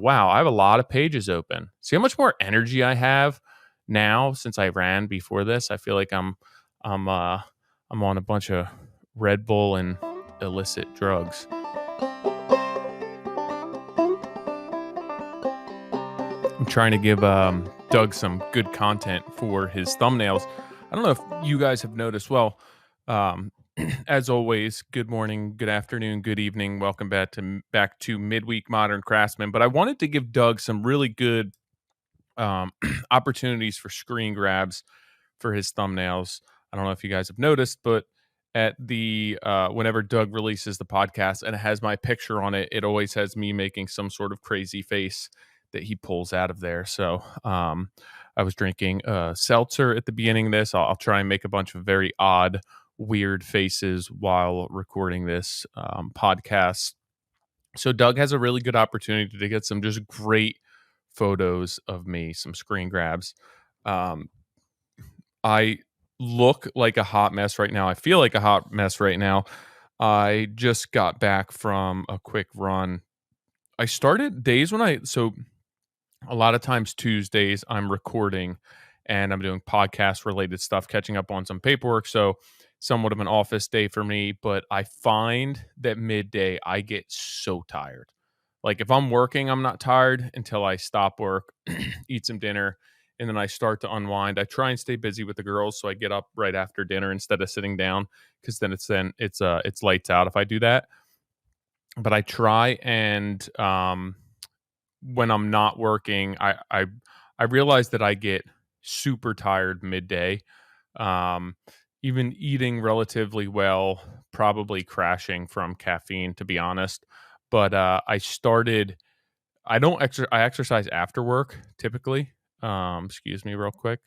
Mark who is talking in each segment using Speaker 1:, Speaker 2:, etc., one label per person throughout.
Speaker 1: wow, I have a lot of pages open. See how much more energy I have now since I ran before this. I feel like I'm uh I'm on a bunch of Red Bull and illicit drugs. I'm trying to give Doug some good content for his thumbnails. I don't know if you guys have noticed. Well, um, as always, good morning, good afternoon, good evening. Welcome back to Midweek Modern Craftsman. But I wanted to give Doug some really good opportunities for screen grabs for his thumbnails. I don't know if you guys have noticed, but at the whenever Doug releases the podcast and it has my picture on it, it always has me making some sort of crazy face that he pulls out of there. So I was drinking seltzer at the beginning of this. I'll try and make a bunch of very odd, weird faces while recording this podcast. So Doug has a really good opportunity to get some just great photos of me, some screen grabs. Um, I look like a hot mess right now. I feel like a hot mess right now. I just got back from a quick run. I started days when so a lot of times Tuesdays I'm recording and I'm doing podcast related stuff, catching up on some paperwork. So somewhat of an office day for me, but I find that midday I get so tired. Like if I'm working, I'm not tired until I stop work, eat some dinner, and then I start to unwind. I try and stay busy with the girls, so I get up right after dinner instead of sitting down because then it's lights out if I do that. But I try and when I'm not working, I realize that I get super tired midday. Um, Even eating relatively well, probably crashing from caffeine, to be honest. But I don't I exercise after work typically. Excuse me real quick.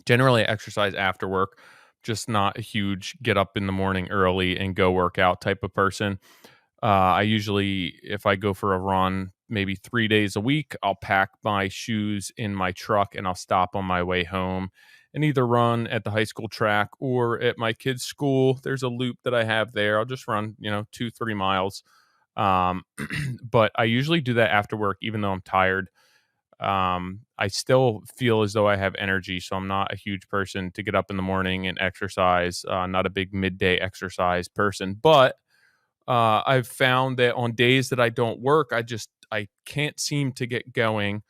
Speaker 1: Generally I exercise after work, just not a huge get up in the morning early and go work out type of person. I usually, if I go for a run, maybe 3 days a week, I'll pack my shoes in my truck and I'll stop on my way home and either run at the high school track or at my kids' school. There's a loop that I have there. I'll just run, 2, 3 miles. Um, but I usually do that after work, even though I'm tired. I still feel as though I have energy, so I'm not a huge person to get up in the morning and exercise. Not a big midday exercise person, but I've found that on days that I don't work, I can't seem to get going.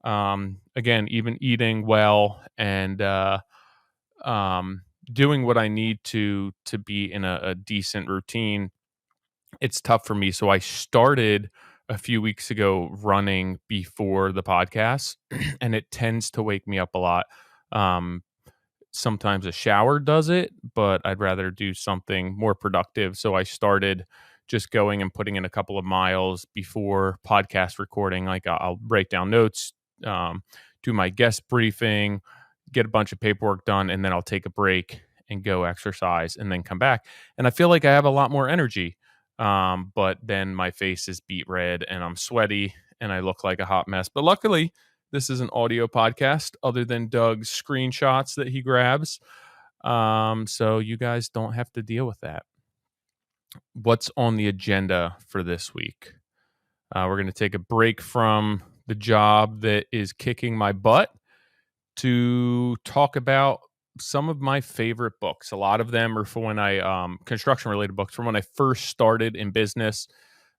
Speaker 1: Again, even eating well and um, doing what I need to be in a decent routine, it's tough for me. So I started a few weeks ago running before the podcast, and it tends to wake me up a lot. Um, Sometimes a shower does it, but I'd rather do something more productive. So I started just going and putting in a couple of miles before podcast recording. Like I'll write down notes, um, do my guest briefing, get a bunch of paperwork done, and then I'll take a break and go exercise and then come back. And I feel like I have a lot more energy. But then my face is beet red and I'm sweaty and I look like a hot mess. But luckily, this is an audio podcast other than Doug's screenshots that he grabs. So you guys don't have to deal with that. What's on the agenda for this week? We're going to take a break from the job that is kicking my butt to talk about some of my favorite books. A lot of them are for when construction related books from when I first started in business.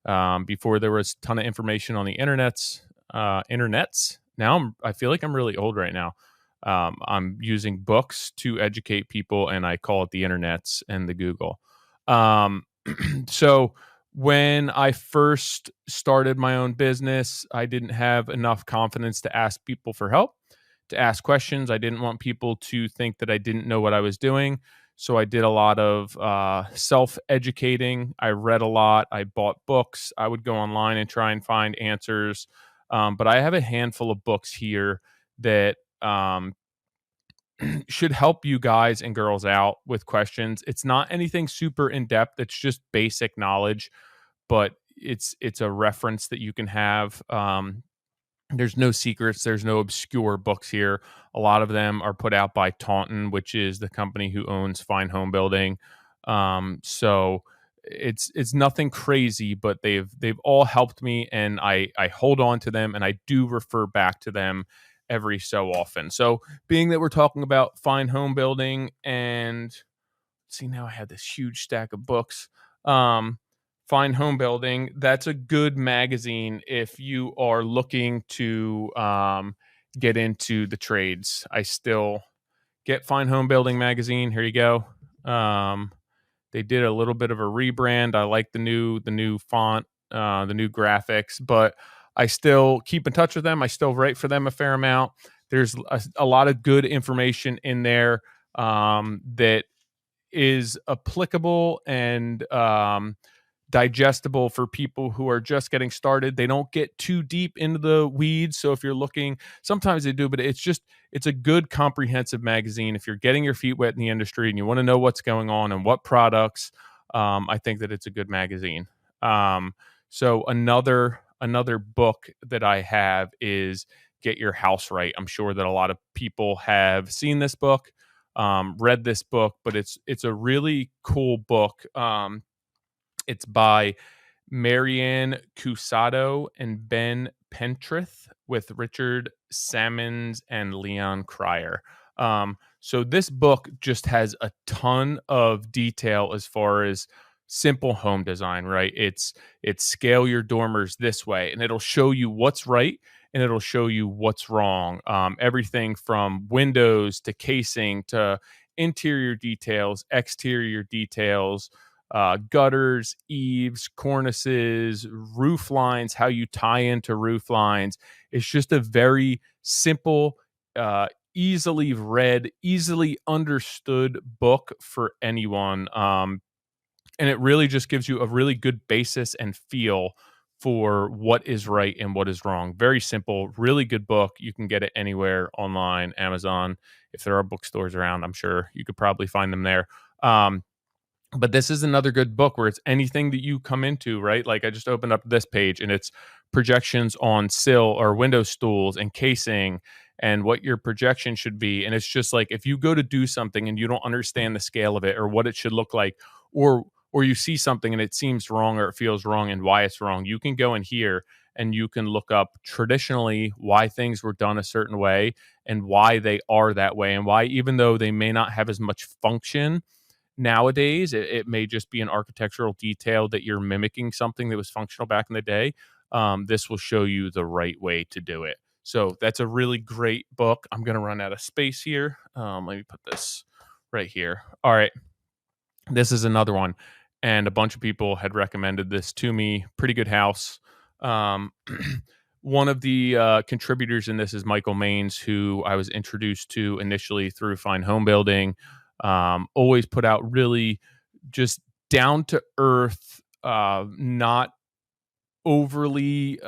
Speaker 1: Before there was a ton of information on the internets. Now I feel like I'm really old right now. I'm using books to educate people, and I call it the internets and the Google. So when I first started my own business, I didn't have enough confidence to ask people for help, to ask questions. I didn't want people to think that I didn't know what I was doing. So I did a lot of self-educating. I read a lot. I bought books. I would go online and try and find answers. But I have a handful of books here that should help you guys and girls out with questions. It's not anything super in-depth. It's just basic knowledge, but it's a reference that you can have. There's no secrets. There's no obscure books here. A lot of them are put out by Taunton, which is the company who owns Fine Home Building. So it's nothing crazy, but they've all helped me, and I hold on to them, and I do refer back to them every so often. So being that we're talking about fine home building, and see, now I had this huge stack of books. Um, Fine home building. That's a good magazine if you are looking to get into the trades. I still get Fine Home Building magazine. Here you go. Um, they did a little bit of a rebrand. I like the new font, the new graphics, but I still keep in touch with them. I still write for them a fair amount. There's a lot of good information in there that is applicable and digestible for people who are just getting started. They don't get too deep into the weeds. So if you're looking, sometimes they do, but it's a good comprehensive magazine. If you're getting your feet wet in the industry and you want to know what's going on and what products, I think that it's a good magazine. So another book that I have is Get Your House Right. I'm sure that a lot of people have seen this book, read this book, but it's a really cool book. It's by Marianne Cusado and Ben Pentrith with Richard Sammons and Leon Cryer. So this book just has a ton of detail as far as simple home design, right? It's scale your dormers this way, and it'll show you what's right and it'll show you what's wrong. Everything from windows to casing to interior details, exterior details, gutters, eaves, cornices, roof lines, how you tie into roof lines. It's just a very simple, easily read, easily understood book for anyone. And it really just gives you a really good basis and feel for what is right and what is wrong. Very simple, really good book. You can get it anywhere online, Amazon. If there are bookstores around, I'm sure you could probably find them there. But this is another good book where it's anything that you come into, right? Like I just opened up this page and it's projections on sill or window stools and casing and what your projection should be. And it's just like if you go to do something and you don't understand the scale of it or what it should look like, or you see something and it seems wrong or it feels wrong and why it's wrong, you can go in here and you can look up traditionally why things were done a certain way and why they are that way and why, even though they may not have as much function nowadays, it may just be an architectural detail that you're mimicking something that was functional back in the day. This will show you the right way to do it. So that's a really great book. I'm going to run out of space here. Let me put this right here. All right. This is another one. And a bunch of people had recommended this to me. Pretty good house. Um, one of the contributors in this is Michael Maines, who I was introduced to initially through Fine Home Building. Always put out really just down to earth, not overly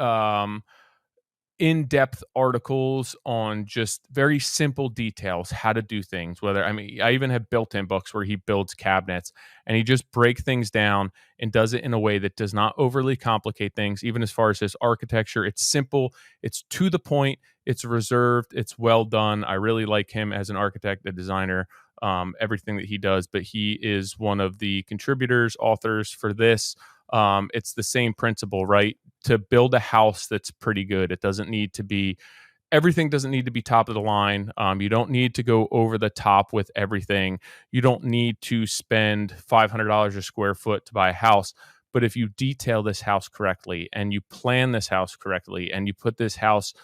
Speaker 1: in-depth articles on just very simple details, how to do things. Whether, I mean, I even have built-in books where he builds cabinets and he just breaks things down and does it in a way that does not overly complicate things. Even as far as his architecture, it's simple, it's to the point, it's reserved, it's well done. I really like him as an architect, a designer, everything that he does. But he is one of the contributors, authors for this. It's the same principle, right? To build a house that's pretty good, it doesn't need to be, everything doesn't need to be top of the line. You don't need to go over the top with everything. You don't need to spend $500 a square foot to buy a house. But if you detail this house correctly and you plan this house correctly and you put this house,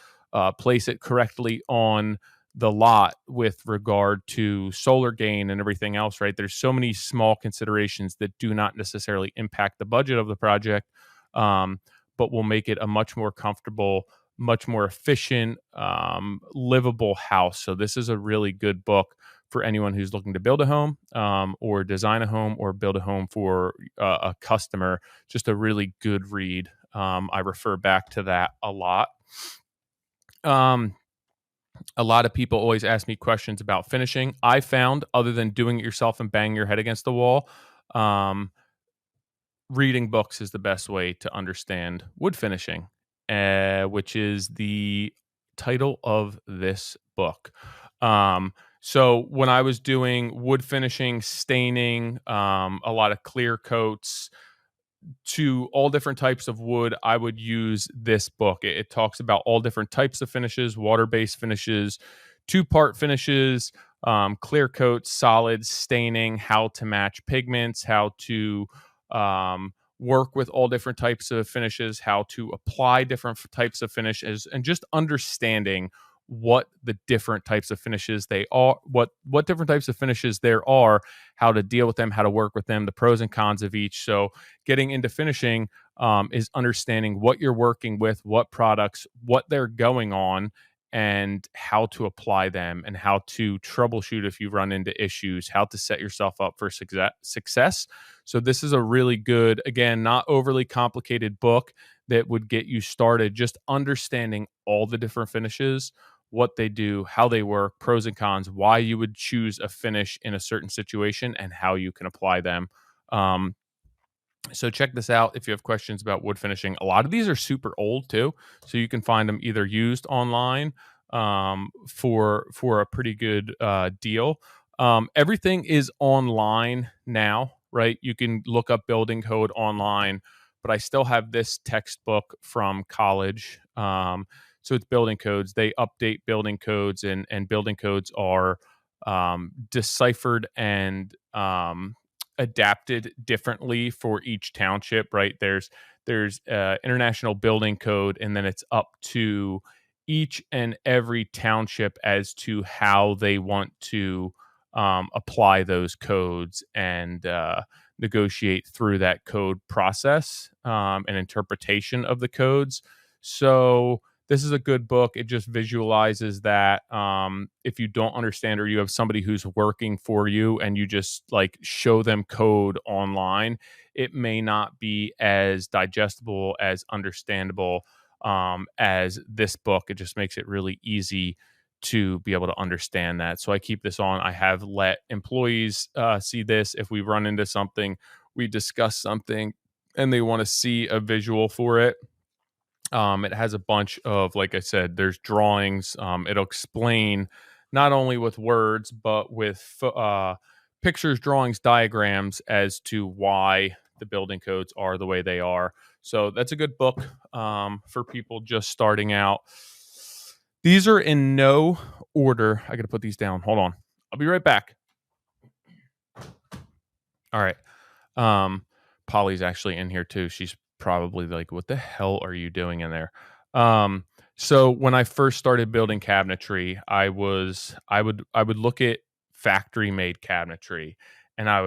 Speaker 1: place it correctly on the lot with regard to solar gain and everything else, right? There's so many small considerations that do not necessarily impact the budget of the project, but will make it a much more comfortable, much more efficient, livable house. So this is a really good book for anyone who's looking to build a home, or design a home, or build a home for a customer. Just a really good read. I refer back to that a lot. A lot of people always ask me questions about finishing. I found, other than doing it yourself and banging your head against the wall, reading books is the best way to understand wood finishing, which is the title of this book. So when I was doing wood finishing, staining, a lot of clear coats, to all different types of wood, I would use this book. It talks about all different types of finishes, water-based finishes, two-part finishes, clear coats, solids, staining, how to match pigments, how to work with all different types of finishes, how to apply different types of finishes, and just understanding what the different types of finishes they are, what different types of finishes there are, how to deal with them, how to work with them, the pros and cons of each. So getting into finishing is understanding what you're working with, what products, what they're going on, and how to apply them, and how to troubleshoot if you run into issues, how to set yourself up for success. So this is a really good, again, not overly complicated book that would get you started just understanding all the different finishes, what they do, how they work, pros and cons, why you would choose a finish in a certain situation, and how you can apply them. Um, so check this out if you have questions about wood finishing. A lot of these are super old too, so you can find them either used online for a pretty good deal. Everything is online now, right? You can look up building code online, but I still have this textbook from college. So it's building codes. They update building codes, and building codes are deciphered and adapted differently for each township, right? There's international building code, and then it's up to each and every township as to how they want to apply those codes, and negotiate through that code process and interpretation of the codes. So this is a good book. It just visualizes that if you don't understand, or you have somebody who's working for you and you just like show them code online, it may not be as digestible, as understandable as this book. It just makes it really easy to be able to understand that. So I keep this on. I have let employees see this. If we run into something, we discuss something, and they want to see a visual for it. It has a bunch of, like I said, there's drawings. It'll explain not only with words, but with pictures, drawings, diagrams as to why the building codes are the way they are. So that's a good book for people just starting out. These are in no order. I got to put these down. Hold on. I'll be right back. All right. Polly's actually in here too. She's probably like, "What the hell are you doing in there?" So when I first started building cabinetry, I would look at factory made cabinetry, and I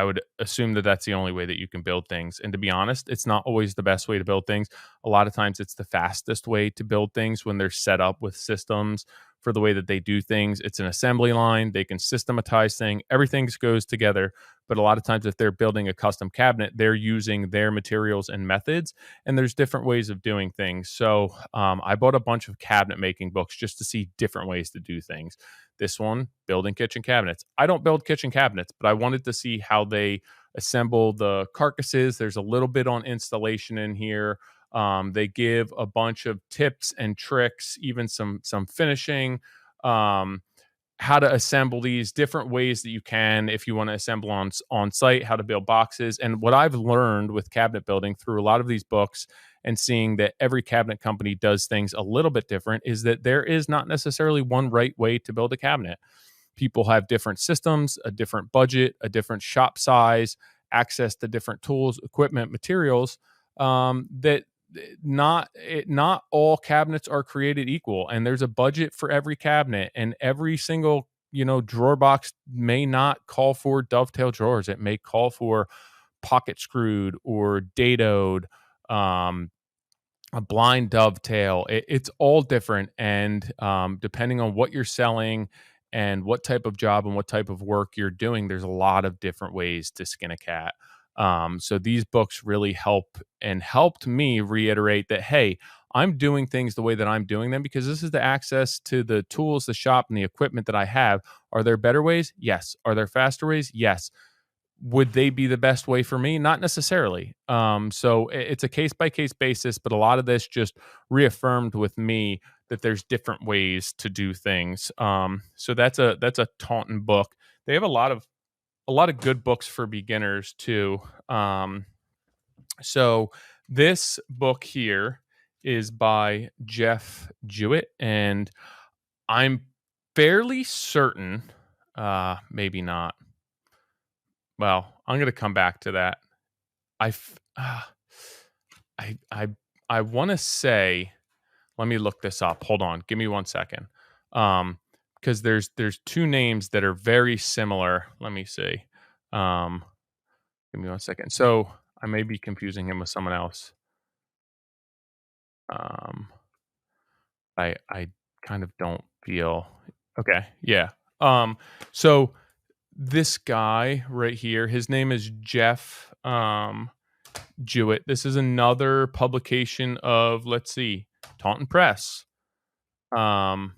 Speaker 1: would assume that that's the only way that you can build things. And to be honest, it's not always the best way to build things. A lot of times, it's the fastest way to build things when they're set up with systems for the way that they do things. It's an assembly line. They can systematize things. Everything goes together. But a lot of times, if they're building a custom cabinet, they're using their materials and methods, and there's different ways of doing things. So I bought a bunch of cabinet making books just to see different ways to do things. This one, building kitchen cabinets. I don't build kitchen cabinets, but I wanted to see how they assemble the carcasses. There's a little bit on installation in here. They give a bunch of tips and tricks, even some finishing. How to assemble these different ways that you can, if you want to assemble on site, how to build boxes. And what I've learned with cabinet building through a lot of these books, and seeing that every cabinet company does things a little bit different, is that there is not necessarily one right way to build a cabinet. People have different systems, a different budget, a different shop size, access to different tools, equipment, materials, that not all cabinets are created equal, and there's a budget for every cabinet, and every single drawer box may not call for dovetail drawers. It may call for pocket screwed or dadoed, um, a blind dovetail. It's all different, and depending on what you're selling and what type of job and what type of work you're doing, there's a lot of different ways to skin a cat. So these books really help, and helped me reiterate that, hey, I'm doing things the way that I'm doing them because this is the access to the tools, the shop, and the equipment that I have. Are there better ways? Yes. Are there faster ways? Yes. Would they be the best way for me? Not necessarily. So it's a case by case basis, but a lot of this just reaffirmed with me that there's different ways to do things. So that's a Taunton book. They have a lot of good books for beginners too. So this book here is by Jeff Jewett, and I'm fairly certain, maybe not. Well, I'm going to come back to that. I, f- ah, I, I want to say. Let me look this up. Hold on, give me 1 second. Because there's two names that are very similar. Let me see. Um, Give me 1 second. So I may be confusing him with someone else. Um, I kind of don't feel okay. Yeah. Um, so this guy right here, his name is Jeff Jewett. This is another publication of, let's see, Taunton Press. Um,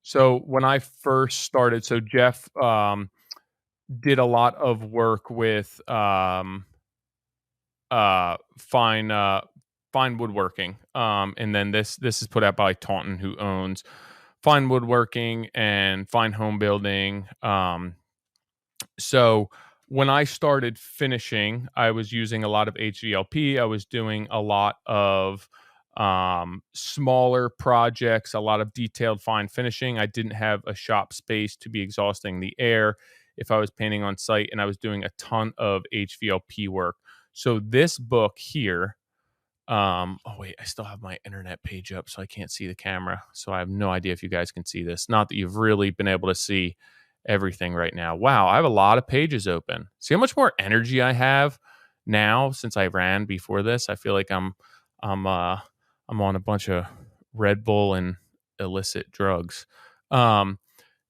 Speaker 1: so when I first started, so Jeff did a lot of work with fine fine woodworking. And then this is put out by Taunton, who owns fine woodworking and fine home building. So when I started finishing, I was using a lot of HVLP. I was doing a lot of smaller projects, a lot of detailed fine finishing. I didn't have a shop space to be exhausting the air if I was painting on site, and I was doing a ton of HVLP work. So this book here, oh wait, I still have my internet page up, so I can't see the camera. So I have no idea if you guys can see this. Not that you've really been able to see everything right now. Wow, I have a lot of pages open. See how much more energy I have now since I ran before this? I feel like I'm I'm on a bunch of Red Bull and illicit drugs. Um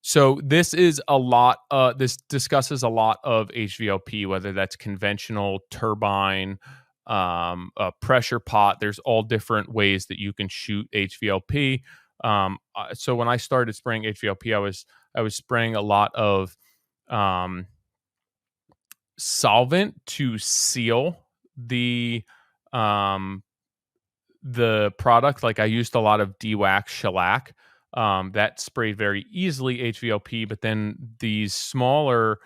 Speaker 1: so this is a lot this discusses a lot of HVLP, whether that's conventional, turbine, a pressure pot. There's all different ways that you can shoot HVLP. So when I started spraying HVLP, I was spraying a lot of um, solvent to seal the um, the product. Like I used a lot of de-wax shellac that sprayed very easily HVLP, but then these smaller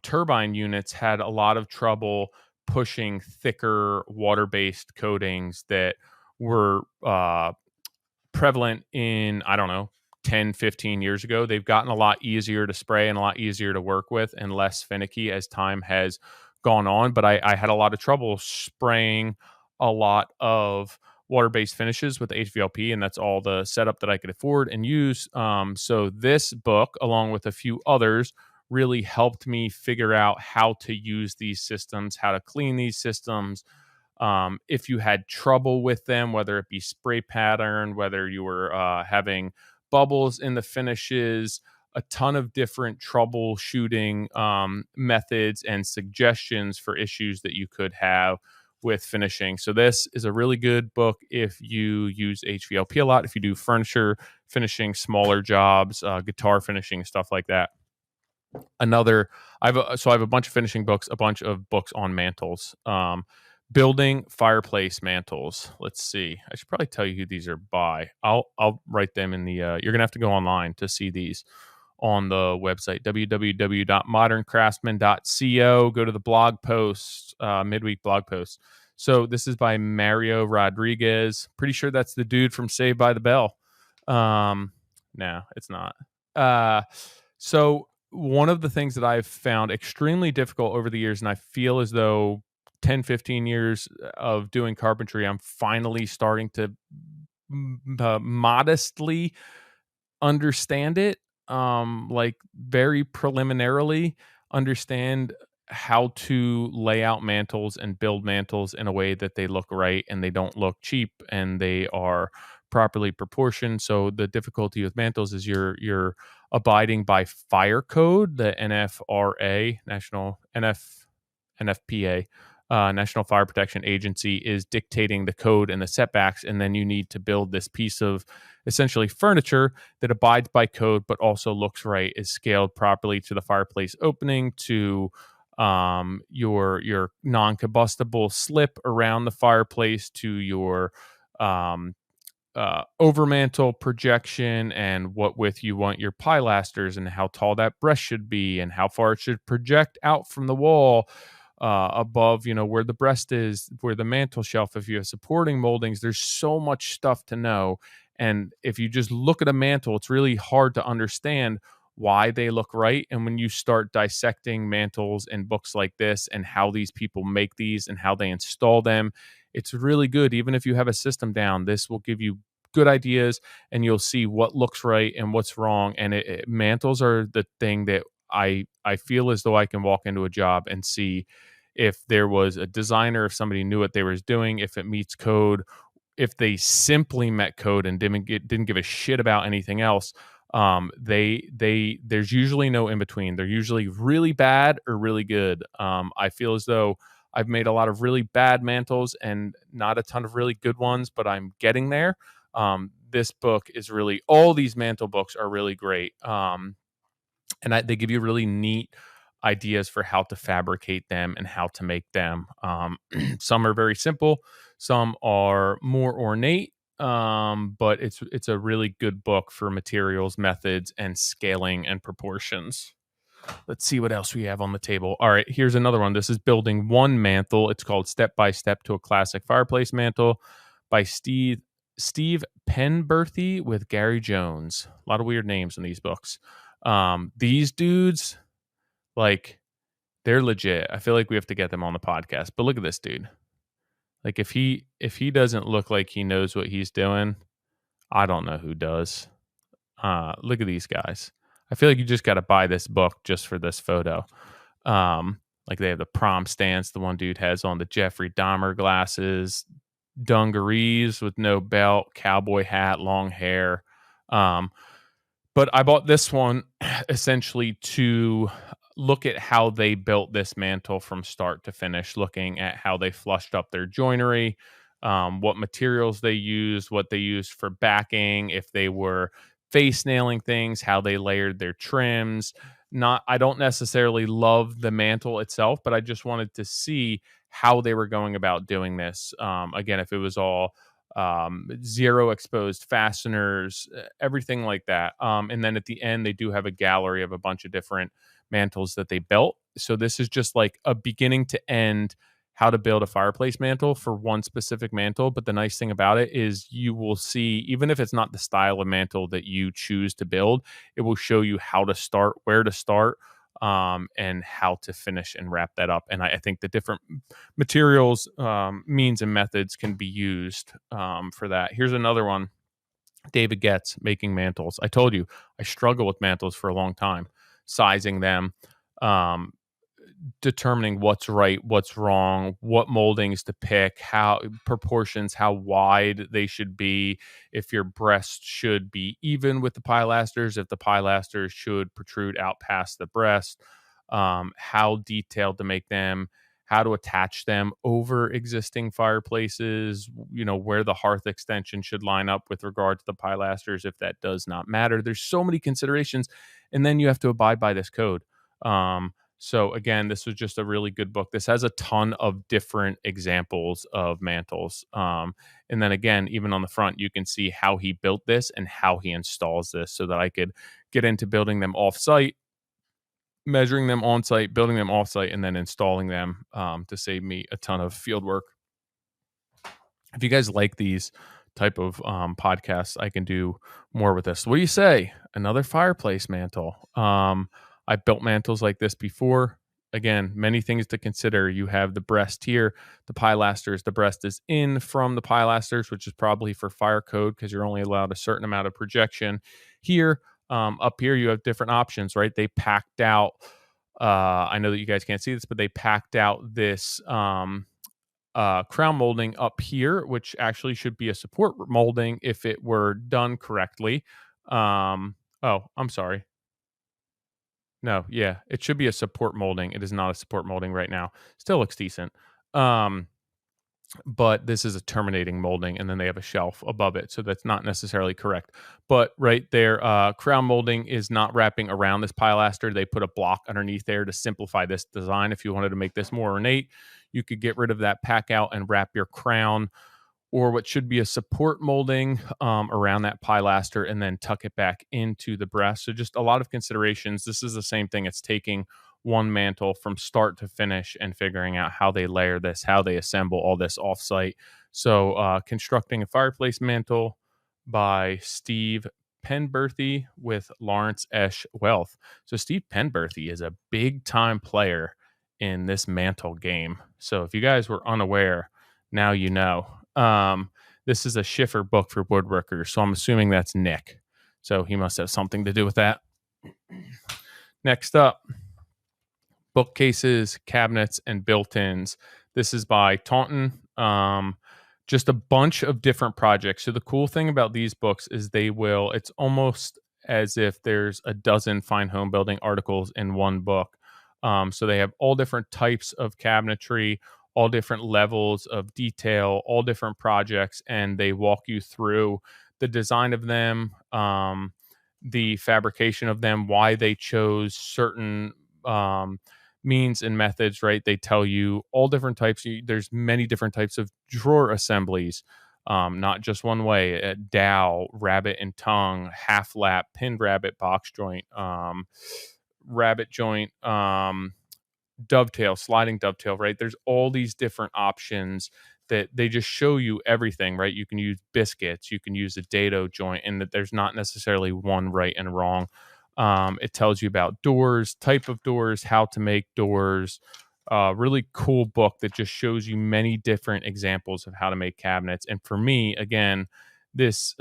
Speaker 1: turbine units had a lot of trouble pushing thicker water-based coatings that were prevalent in, I don't know, 10, 15 years ago. They've gotten a lot easier to spray and a lot easier to work with and less finicky as time has gone on. But I had a lot of trouble spraying a lot of water-based finishes with HVLP, and that's all the setup that I could afford and use. So this book, along with a few others, really helped me figure out how to use these systems, how to clean these systems, if you had trouble with them, whether it be spray pattern, whether you were having bubbles in the finishes, a ton of different troubleshooting methods and suggestions for issues that you could have with finishing. So this is a really good book if you use HVLP a lot, if you do furniture finishing, smaller jobs, guitar finishing, stuff like that. Another, I have a bunch of finishing books, a bunch of books on mantles. Building fireplace mantles. Let's see. I should probably tell you who these are by. I'll write them in the. You're gonna have to go online to see these on the website www.moderncraftsman.co. Go to the blog post, midweek blog post. So this is by Mario Rodriguez. Pretty sure that's the dude from Saved by the Bell. No, it's not. So one of the things that I've found extremely difficult over the years, and I feel as though 10, 15 years of doing carpentry, I'm finally starting to modestly understand it, like very preliminarily understand how to lay out mantles and build mantles in a way that they look right and they don't look cheap and they are properly proportioned. So the difficulty with mantles is you're abiding by fire code, the NFRA, National NFPA, National Fire Protection Agency, is dictating the code and the setbacks, and then you need to build this piece of essentially furniture that abides by code but also looks right, is scaled properly to the fireplace opening, to your non-combustible slip around the fireplace, to your overmantle projection, and what width you want your pilasters and how tall that breast should be and how far it should project out from the wall. above, where the breast is, where the mantle shelf, if you have supporting moldings, there's so much stuff to know. And if you just look at a mantle, it's really hard to understand why they look right. And when you start dissecting mantles in books like this and how these people make these and how they install them, it's really good. Even if you have a system down, this will give you good ideas, and you'll see what looks right and what's wrong. And mantles are the thing that I feel as though I can walk into a job and see if there was a designer, if somebody knew what they was doing, if it meets code, if they simply met code and didn't give a shit about anything else. There's usually no in between. They're usually really bad or really good. I feel as though I've made a lot of really bad mantles and not a ton of really good ones, but I'm getting there. This book is really, all these mantle books are really great. And they give you really neat ideas for how to fabricate them and how to make them. Some are very simple, some are more ornate, but it's a really good book for materials, methods, and scaling and proportions. Let's see what else we have on the table. All right, here's another one. This is Building One Mantle. It's called Step by Step to a Classic Fireplace Mantle by Steve Penberthy with Gary Jones. A lot of weird names in these books. These dudes, like, they're legit. I feel like we have to get them on the podcast. But look at this dude. Like, if he doesn't look like he knows what he's doing, I don't know who does. Look at these guys. I feel like you just got to buy this book just for this photo. Like, they have the prom stance the one dude has on, the Jeffrey Dahmer glasses, dungarees with no belt, cowboy hat, long hair. But I bought this one essentially to look at how they built this mantle from start to finish, looking at how they flushed up their joinery, what materials they used, what they used for backing, if they were face nailing things, how they layered their trims. I don't necessarily love the mantle itself, but I just wanted to see how they were going about doing this. Again, if it was all zero exposed fasteners, everything like that. And then at the end, they do have a gallery of a bunch of different mantles that they built. So this is just like a beginning to end how to build a fireplace mantle for one specific mantle. But the nice thing about it is you will see, even if it's not the style of mantle that you choose to build, it will show you how to start, where to start, and how to finish and wrap that up. And I think the different materials, means, and methods can be used for that. Here's another one. David Getz, Making Mantles. I told you I struggle with mantles for a long time, sizing them, um, determining what's right, what's wrong, what moldings to pick, how proportions, how wide they should be, if your breast should be even with the pilasters, if the pilasters should protrude out past the breast, how detailed to make them, how to attach them over existing fireplaces, where the hearth extension should line up with regard to the pilasters if that does not matter. There's so many considerations, and then you have to abide by this code. So again, this was just a really good book. This has a ton of different examples of mantles. And then again, even on the front, you can see how he built this and how he installs this so that I could get into building them off site, measuring them on site, building them off site, and then installing them, to save me a ton of field work. If you guys like these type of podcasts, I can do more with this. What do you say? Another fireplace mantle. I've built mantles like this before. Again, many things to consider. You have the breast here, the pilasters. The breast is in from the pilasters, which is probably for fire code because you're only allowed a certain amount of projection. Here, up here, you have different options, right? They packed out. I know that you guys can't see this, but they packed out this crown molding up here, which actually should be a support molding if it were done correctly. Oh, I'm sorry. No, yeah, it should be a support molding. It is not a support molding right now. Still looks decent. Um, but this is a terminating molding, and then they have a shelf above it, so that's not necessarily correct. But right there, crown molding is not wrapping around this pilaster. They put a block underneath there to simplify this design. If you wanted to make this more ornate, you could get rid of that pack out and wrap your crown or what should be a support molding around that pilaster and then tuck it back into the breast. So just a lot of considerations. This is the same thing. It's taking One Mantle from start to finish and figuring out how they layer this, how they assemble all this offsite. So, Constructing a Fireplace Mantle by Steve Penberthy with Lawrence Esch Wealth. So, Steve Penberthy is a big time player in this mantle game. So, if you guys were unaware, now you know. This is a Schiffer book for woodworkers. So, I'm assuming that's Nick. So, he must have something to do with that. Next up, Bookcases, Cabinets, and Built-ins. This is by Taunton. Just a bunch of different projects. So the cool thing about these books is it's almost as if there's a dozen fine home building articles in one book. So they have all different types of cabinetry, all different levels of detail, all different projects, and they walk you through the design of them, the fabrication of them, why they chose certain means and methods, right? They tell you all different types. There's many different types of drawer assemblies, not just one way. A dowel, rabbit and tongue, half lap, pinned rabbit, box joint, rabbit joint, dovetail, sliding dovetail, right? There's all these different options that they just show you everything, right? You can use biscuits, you can use a dado joint, and that there's not necessarily one right and wrong. It tells you about doors, type of doors, how to make doors. Really cool book that just shows you many different examples of how to make cabinets. And for me, again, this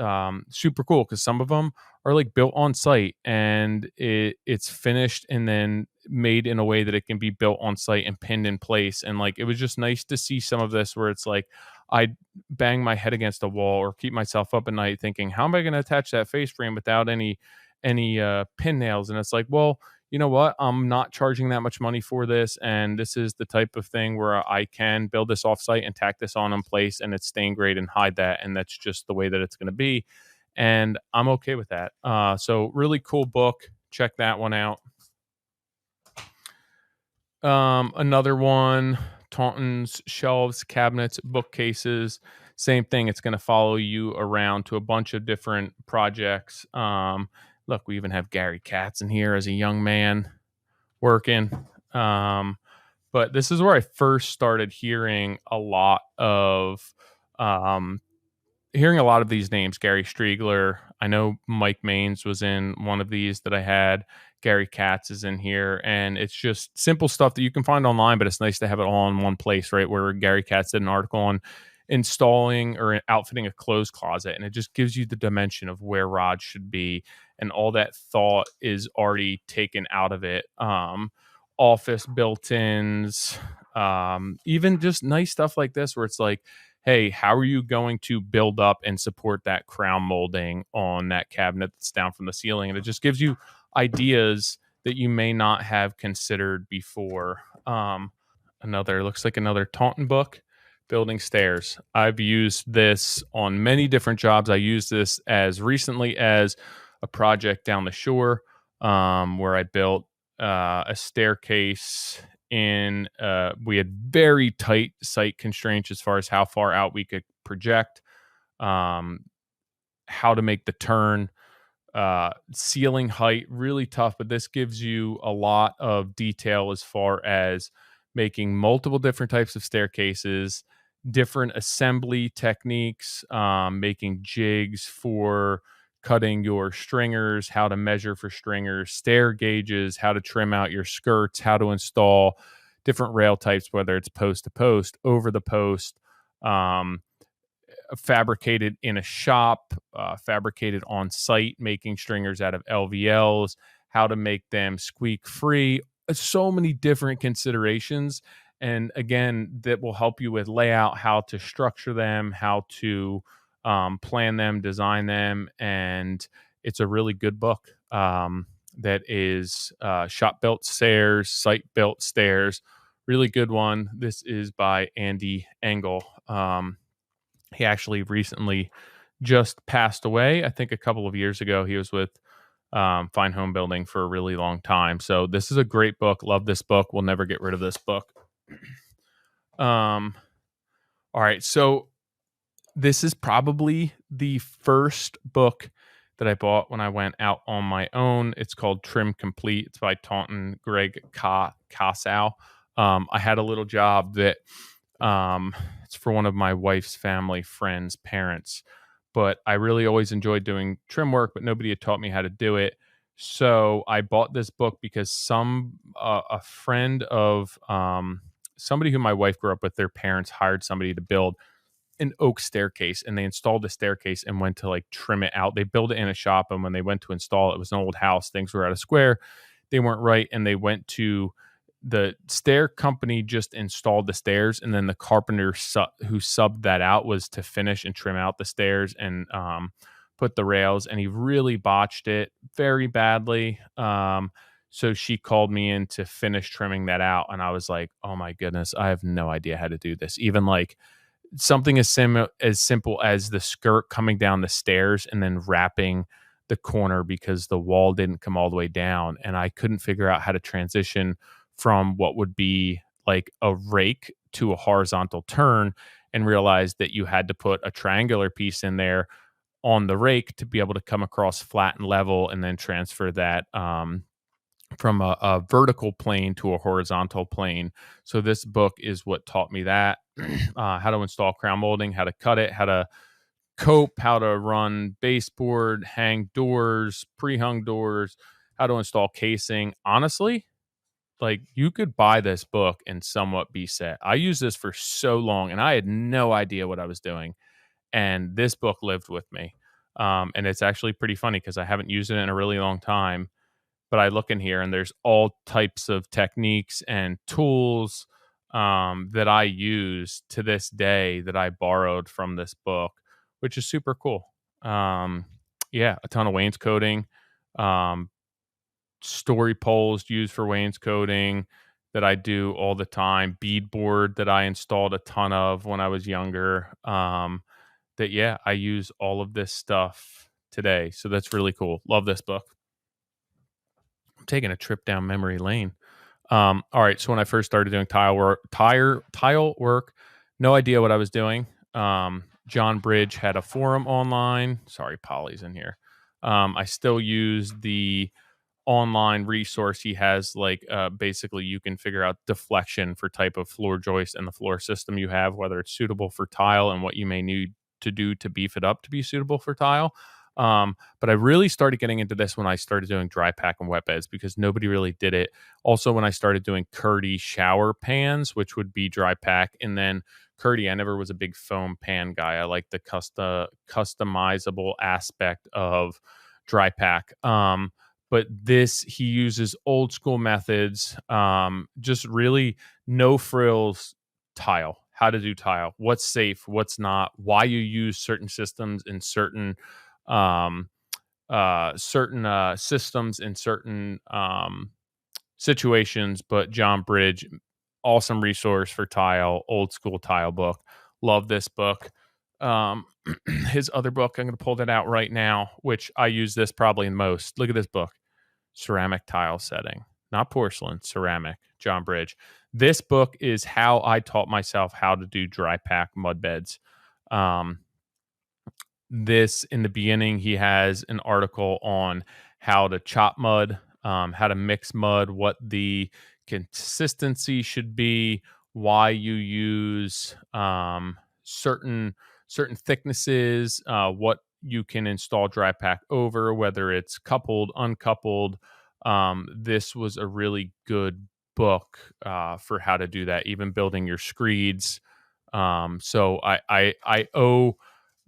Speaker 1: super cool because some of them are like built on site and it's finished and then made in a way that it can be built on site and pinned in place. And like it was just nice to see some of this where it's like I bang my head against a wall or keep myself up at night thinking, how am I going to attach that face frame without any pin nails? And it's like, well, you know what? I'm not charging that much money for this. And this is the type of thing where I can build this offsite and tack this on in place and it's staying great and hide that. And that's just the way that it's going to be. And I'm okay with that. So really cool book. Check that one out. Another one, Taunton's Shelves, Cabinets, Bookcases. Same thing. It's going to follow you around to a bunch of different projects. Look, we even have Gary Katz in here as a young man working. But this is where I first started hearing a lot of these names. Gary Striegler. I know Mike Maines was in one of these that I had. Gary Katz is in here, and it's just simple stuff that you can find online, but it's nice to have it all in one place, right? Where Gary Katz did an article on installing or outfitting a clothes closet, and it just gives you the dimension of where rods should be, and all that thought is already taken out of it. Office built-ins, even just nice stuff like this, where it's like, hey, how are you going to build up and support that crown molding on that cabinet that's down from the ceiling? And it just gives you ideas that you may not have considered before. Looks like another Taunton book, Building Stairs. I've used this on many different jobs. I used this as recently as a project down the shore, where I built a staircase we had very tight site constraints as far as how far out we could project, how to make the turn, ceiling height, really tough, but this gives you a lot of detail as far as making multiple different types of staircases, different assembly techniques, making jigs for cutting your stringers, how to measure for stringers, stair gauges, how to trim out your skirts, how to install different rail types, whether it's post to post, over the post, fabricated in a shop, fabricated on site, making stringers out of LVLs, how to make them squeak free. So many different considerations. And again, that will help you with layout, how to structure them, how to plan them, design them. And it's a really good book that is shop built stairs, site built stairs. Really good one. This is by Andy Engel. He actually recently just passed away. I think a couple of years ago. He was with Fine Home Building for a really long time. So this is a great book. Love this book. We'll never get rid of this book. All right. So this is probably the first book that I bought when I went out on my own. It's called Trim Complete. It's by Taunton Greg Kossow. I had a little job that um, it's for one of my wife's family friends' parents, but I really always enjoyed doing trim work, but nobody had taught me how to do it. So I bought this book because a friend of somebody who my wife grew up with, their parents hired somebody to build an oak staircase, and they installed the staircase and went to like trim it out. They built it in a shop, and when they went to install it, it was an old house. Things were out of square. They weren't right, and they went to the stair company just installed the stairs, and then the carpenter who subbed that out was to finish and trim out the stairs and put the rails, and he really botched it very badly. So she called me in to finish trimming that out, and I was like, "Oh my goodness, I have no idea how to do this." Even like something as simple as the skirt coming down the stairs and then wrapping the corner because the wall didn't come all the way down, and I couldn't figure out how to transition from what would be like a rake to a horizontal turn, and realized that you had to put a triangular piece in there on the rake to be able to come across flat and level, and then transfer that from a vertical plane to a horizontal plane. So this book is what taught me that, how to install crown molding, how to cut it, how to cope, how to run baseboard, hang doors, pre-hung doors, how to install casing. Honestly, like you could buy this book and somewhat be set. I used this for so long and I had no idea what I was doing. And this book lived with me. And it's actually pretty funny because I haven't used it in a really long time, but I look in here and there's all types of techniques and tools that I use to this day that I borrowed from this book, which is super cool. Um, yeah, a ton of wainscoting, um, story poles used for wainscoting that I do all the time, beadboard that I installed a ton of when I was younger. That yeah, I use all of this stuff today, so that's really cool. Love this book. I'm taking a trip down memory lane. All right. So when I first started doing tile work, no idea what I was doing. John Bridge had a forum online. Sorry, Polly's in here. I still use the online resource he has. Like basically you can figure out deflection for type of floor joist and the floor system you have, whether it's suitable for tile and what you may need to do to beef it up to be suitable for tile. But I really started getting into this when I started doing dry pack and wet beds because nobody really did it. Also, when I started doing Curdy shower pans, which would be dry pack, and then Curdy, I never was a big foam pan guy. I like the customizable aspect of dry pack. But this, he uses old school methods, just really no frills tile, how to do tile, what's safe, what's not, why you use certain systems in um, certain systems in certain situations. But John Bridge, awesome resource for tile, old school tile book. Love this book. Um, his other book, I'm going to pull that out right now, which I use this probably the most. Look at this book, Ceramic Tile Setting, not porcelain, ceramic, John Bridge. This book is how I taught myself how to do dry pack mud beds. Um, this in the beginning, he has an article on how to chop mud, how to mix mud, what the consistency should be, why you use certain thicknesses, what you can install dry pack over, whether it's coupled, uncoupled. This was a really good book for how to do that, even building your screeds. So I owe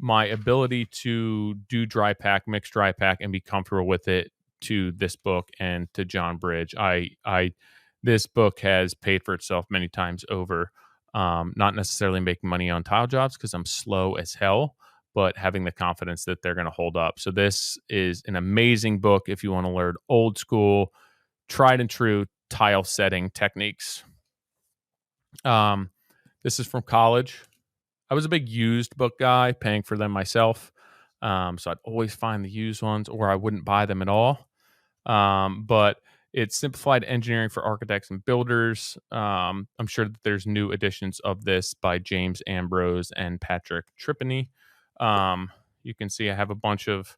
Speaker 1: my ability to do dry pack, mix dry pack, and be comfortable with it to this book and to John Bridge. I this book has paid for itself many times over. Not necessarily making money on tile jobs because I'm slow as hell, but having the confidence that they're going to hold up. So this is an amazing book if you want to learn old school, tried and true tile setting techniques. Um, this is from college. I was a big used book guy, paying for them myself. So I'd always find the used ones, or I wouldn't buy them at all. But it's Simplified Engineering for Architects and Builders. I'm sure that there's new editions of this by James Ambrose and Patrick Tripeny. You can see I have a bunch of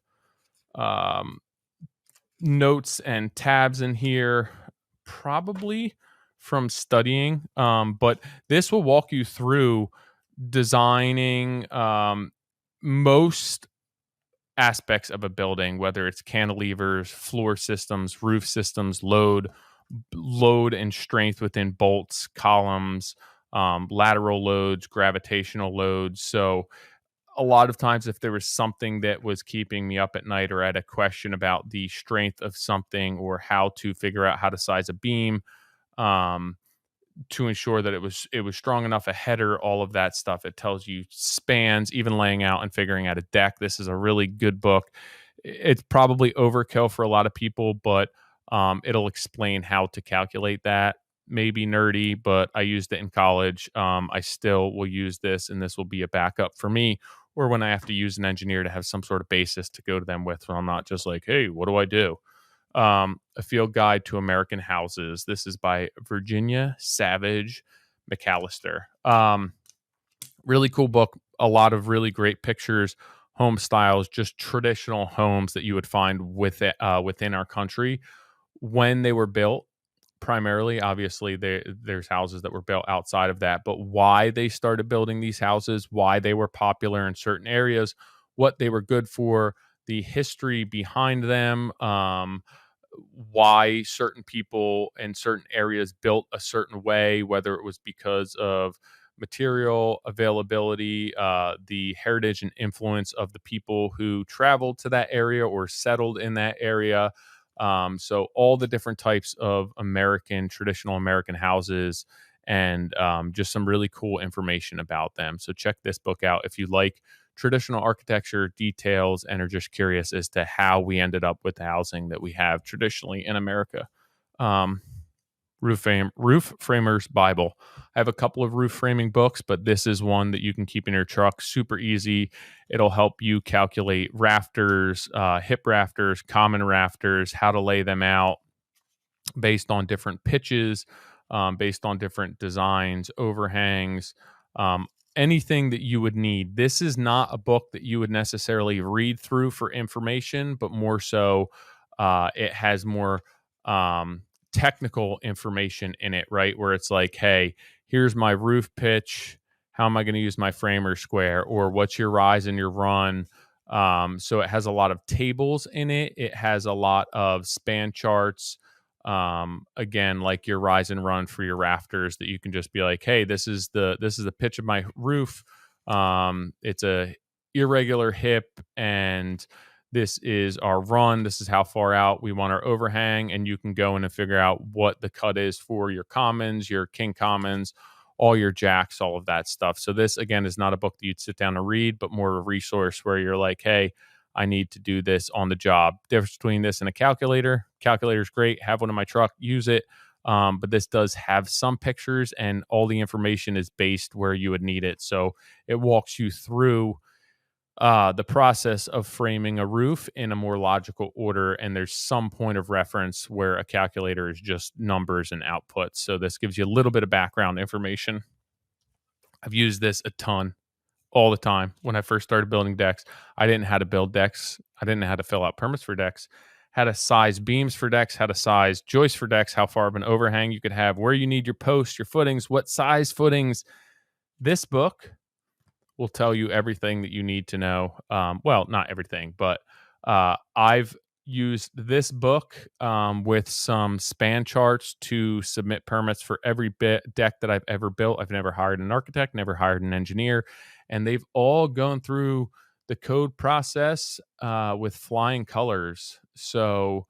Speaker 1: um, notes and tabs in here, probably from studying. But this will walk you through designing most aspects of a building, whether it's cantilevers, floor systems, roof systems, load and strength within bolts, columns, lateral loads, gravitational loads. So a lot of times, if there was something that was keeping me up at night, or I had a question about the strength of something, or how to figure out how to size a beam, um, to ensure that it was strong enough, a header, all of that stuff. It tells you spans, even laying out and figuring out a deck. This is a really good book. It's probably overkill for a lot of people, but it'll explain how to calculate that. Maybe nerdy, but I used it in college. I still will use this, and this will be a backup for me, or when I have to use an engineer, to have some sort of basis to go to them with. So I'm not just like, hey, what do I do? A Field Guide to American Houses. This is by Virginia Savage McAlester. Really cool book. A lot of really great pictures, home styles, just traditional homes that you would find within our country when they were built. Primarily, obviously, there's houses that were built outside of that, but why they started building these houses, why they were popular in certain areas, what they were good for, the history behind them, why certain people in certain areas built a certain way, whether it was because of material availability, the heritage and influence of the people who traveled to that area or settled in that area. So all the different types of traditional American houses, and just some really cool information about them. So check this book out if you like traditional architecture details and are just curious as to how we ended up with the housing that we have traditionally in America. Um, Roof Framer's Bible. I have a couple of roof framing books, but this is one that you can keep in your truck. Super easy. It'll help you calculate rafters, hip rafters, common rafters, how to lay them out based on different pitches, based on different designs, overhangs, um, anything that you would need. This is not a book that you would necessarily read through for information, but more so, it has more um, technical information in it, right? Where it's like, hey, here's my roof pitch. How am I going to use my framer square? Or what's your rise and your run? So it has a lot of tables in it. It has a lot of span charts, again, like your rise and run for your rafters, that you can just be like, hey, this is the pitch of my roof. It's a irregular hip, and this is our run. This is how far out we want our overhang, and you can go in and figure out what the cut is for your commons, your king commons, all your jacks, all of that stuff. So this, again, is not a book that you'd sit down and read, but more of a resource where you're like, hey, I need to do this on the job. Difference between this and a calculator. Calculator is great. Have one in my truck. Use it. But this does have some pictures, and all the information is based where you would need it. So it walks you through the process of framing a roof in a more logical order. And there's some point of reference where a calculator is just numbers and outputs. So this gives you a little bit of background information. I've used this a ton, all the time. When I first started building decks, I didn't know how to build decks. I didn't know how to fill out permits for decks, how to size beams for decks, how to size joists for decks, how far of an overhang you could have, where you need your posts, your footings, what size footings. This book will tell you everything that you need to know. Well, not everything, but I've used this book with some span charts to submit permits for every deck that I've ever built. I've never hired an architect, never hired an engineer, and they've all gone through the code process with flying colors. So,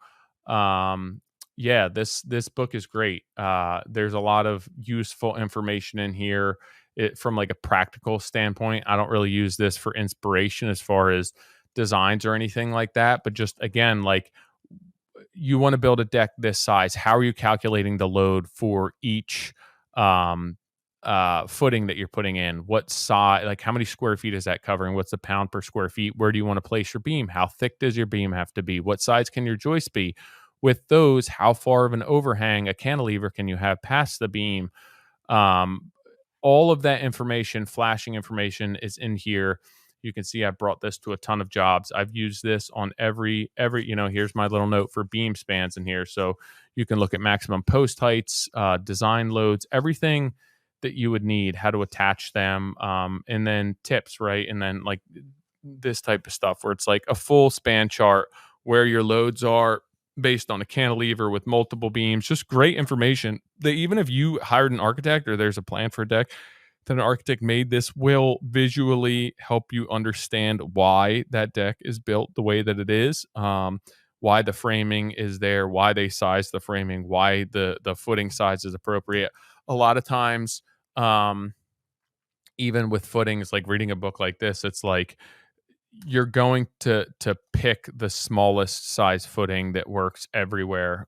Speaker 1: um, yeah, this book is great. There's a lot of useful information in here, from like a practical standpoint. I don't really use this for inspiration as far as designs or anything like that, but just, again, like, you want to build a deck this size. How are you calculating the load for each um footing that you're putting in? What size, like, how many square feet is that covering? What's the pound per square feet? Where do you want to place your beam? How thick does your beam have to be? What size can your joist be? With those, how far of an overhang, a cantilever, can you have past the beam? um all of that information, flashing information, is in here. You can see I brought this to a ton of jobs. I've used this on every, here's my little note for beam spans in here. So you can look at maximum post heights, design loads, everything that you would need, how to attach them, and then tips, right? And then like this type of stuff where it's like a full span chart where your loads are based on a cantilever with multiple beams. Just great information that even if you hired an architect or there's a plan for a deck that an architect made, this will visually help you understand why that deck is built the way that it is, why the framing is there, why they size the framing, why the footing size is appropriate. A lot of times, even with footings, like reading a book like this, it's like you're going to pick the smallest size footing that works everywhere.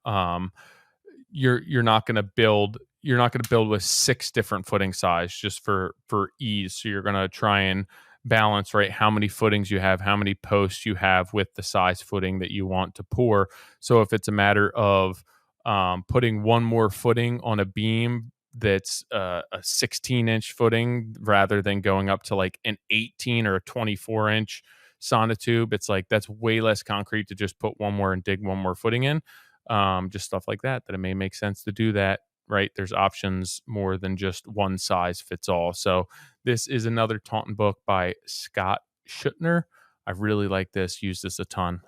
Speaker 1: You're not going to build with 6 different footing size just for ease. So you're going to try and balance, right, how many footings you have, how many posts you have with the size footing that you want to pour. So if it's a matter of putting one more footing on a beam that's a 16-inch footing rather than going up to like an 18 or a 24-inch sonotube, it's like that's way less concrete to just put one more and dig one more footing in. Just stuff like that it may make sense to do that, right? There's options more than just one size fits all. So this is another Taunton book by Scott Schuttner. I really like this, use this a ton.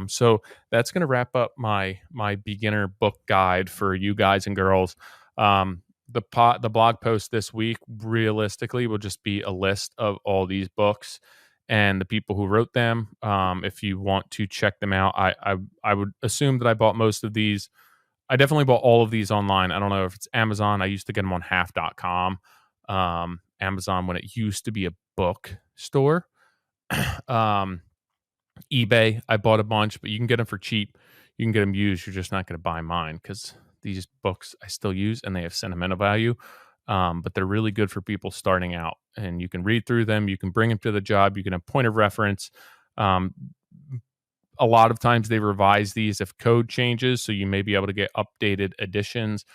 Speaker 1: So that's going to wrap up my beginner book guide for you guys and girls. The blog post this week realistically will just be a list of all these books and the people who wrote them. If you want to check them out, I would assume that I bought most of these. I definitely bought all of these online. I don't know if it's Amazon. I used to get them on half.com. Amazon when it used to be a bookstore. eBay, I bought a bunch, but you can get them for cheap. You can get them used. You're just not going to buy mine because these books I still use and they have sentimental value. But they're really good for people starting out, and you can read through them. You can bring them to the job. You can have point of reference. A lot of times they revise these if code changes, so you may be able to get updated editions.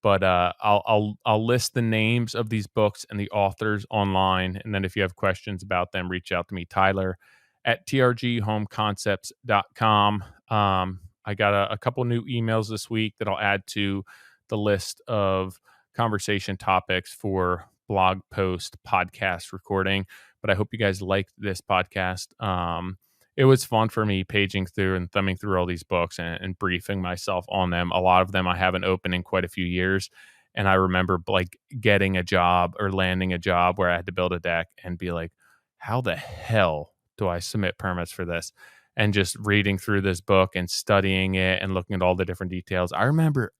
Speaker 1: But I'll list the names of these books and the authors online, and then if you have questions about them, reach out to me, Tyler at trghomeconcepts.com. I got a couple new emails this week that I'll add to the list of conversation topics for blog post podcast recording. But I hope you guys liked this podcast. It was fun for me paging through and thumbing through all these books and briefing myself on them. A lot of them I haven't opened in quite a few years. And I remember like getting a job or landing a job where I had to build a deck and be like, how the hell do I submit permits for this? And just reading through this book and studying it and looking at all the different details. I remember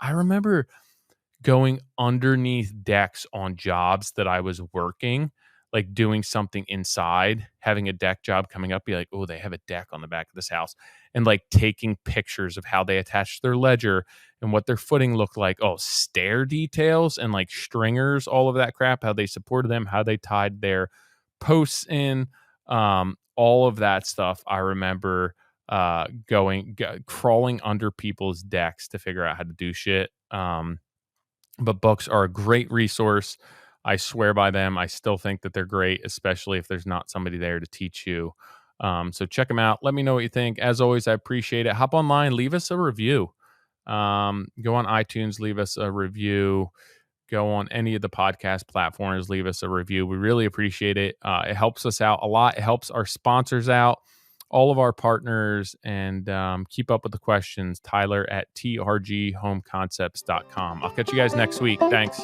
Speaker 1: going underneath decks on jobs that I was working, like doing something inside, having a deck job coming up, be like, oh, they have a deck on the back of this house, and like taking pictures of how they attached their ledger and what their footing looked like. Oh, stair details and like stringers, all of that crap, how they supported them, how they tied their posts in, all of that stuff. I remember crawling under people's decks to figure out how to do shit. But books are a great resource. I swear by them. I still think that they're great, especially if there's not somebody there to teach you. So check them out. Let me know what you think. As always, I appreciate it. Hop online, leave us a review. Go on iTunes, leave us a review. Go on any of the podcast platforms, leave us a review. We really appreciate it. It helps us out a lot. It helps our sponsors out, all of our partners, and keep up with the questions. Tyler at trghomeconcepts.com. I'll catch you guys next week. Thanks.